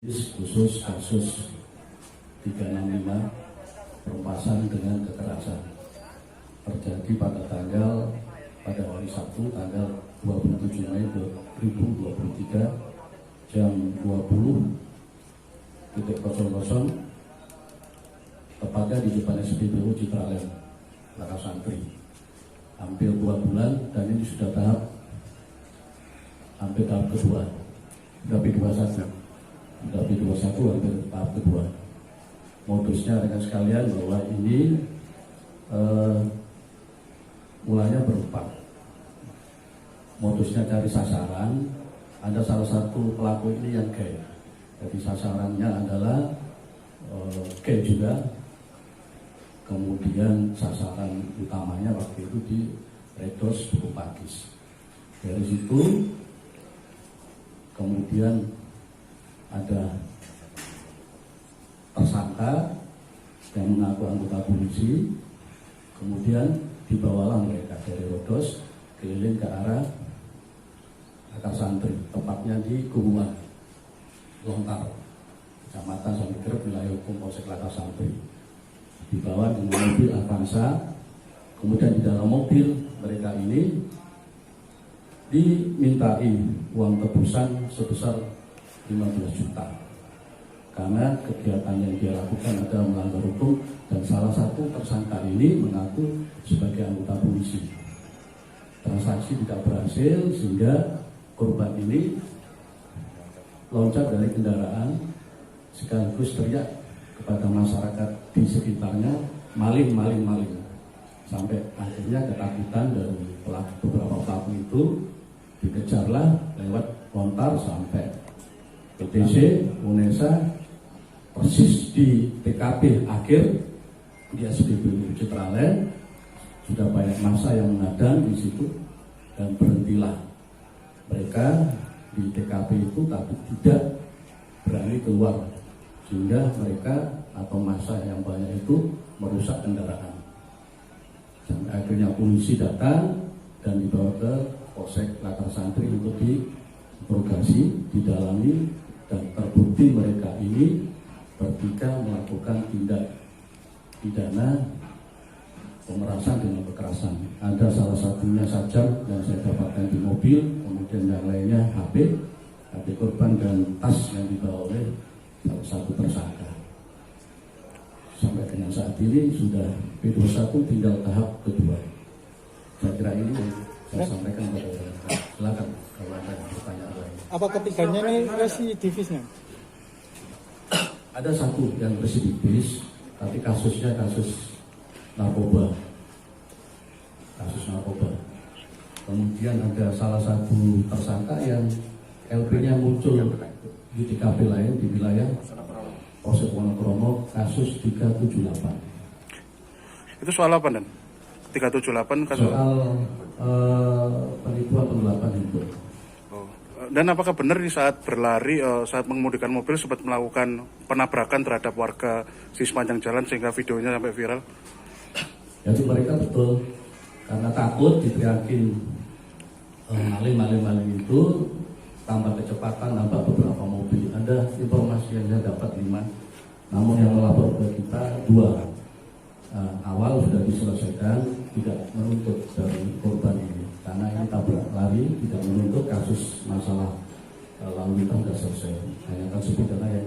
Khusus kasus 365 perempasan dengan kekerasan terjadi pada hari Sabtu tanggal 27 Mei 2023 jam 20.00 tepatnya di depan SPBU Citraland, Laka Santri. Hampir 2 bulan dan ini sudah hampir tahap kedua, tapi 21 hampir tahap kedua. Modusnya rekan sekalian bahwa ini mulanya berupa modusnya cari sasaran. Ada salah satu pelaku ini yang gay, jadi sasarannya adalah gay juga. Kemudian sasaran utamanya waktu itu di Redos Buku Pakis. Dari situ kemudian ada tersangka yang mengaku anggota polisi, kemudian dibawalah mereka dari Redos keliling ke arah Laka Santri, tepatnya di Gubungan Lontar, Kecamatan Sambiker, wilayah hukum Polsek Laka Santri. Dibawa dengan mobil Avanza, kemudian di dalam mobil mereka ini dimintai uang tebusan sebesar 15 juta karena kegiatan yang dia lakukan adalah melanggar hukum, dan salah satu tersangka ini mengaku sebagai anggota polisi. Transaksi tidak berhasil sehingga korban ini loncat dari kendaraan sekaligus teriak kepada masyarakat di sekitarnya, maling, sampai akhirnya ketakutan dari beberapa pelaku itu dikejarlah lewat Lontar sampai PTC, UNESA, persis di TKP akhir di SPBU Citraland. Sudah banyak massa yang mengadang di situ dan berhentilah mereka di TKP itu, tapi tidak berani keluar sehingga mereka atau massa yang banyak itu merusak kendaraan. Sampai akhirnya polisi datang dan dibawa ke Polsek Laka Santri untuk diinterogasi, didalami, dan terbukti mereka ini bertiga melakukan tindak pidana pemerasan dengan kekerasan. Ada salah satunya sajam yang saya dapatkan di mobil, kemudian yang lainnya HP korban dan tas yang dibawa oleh salah satu tersangka. Sampai dengan saat ini sudah P21 tinggal tahap kedua. Saya kira ini yang saya sampaikan kepada rekan. Silakan kalau ada pertanyaan lain. Apa ketiganya ini residivisnya? Ada satu yang residivis, tapi kasusnya kasus narkoba. Kemudian ada salah satu tersangka yang LP-nya muncul di TKP lain di wilayah Polsek Wonokromo, kasus 378. Itu soal apa, Dan? 378 kasus soal penipuan penggelapan handphone. Dan apakah benar di saat berlari, saat mengemudikan mobil sempat melakukan penabrakan terhadap warga di sepanjang jalan sehingga videonya sampai viral? Jadi mereka betul karena takut diteriakin maling itu, tambah kecepatan, nambah beberapa mobil. Ada informasi yang saya dapat 5, namun yang melapor ke kita 2. Awal sudah diselesaikan, tidak menuntut dari korban ini karena ini tabrak lari, tidak menuntut kasus masalah lalu lintas sudah selesai. Hanya kasus pidana yang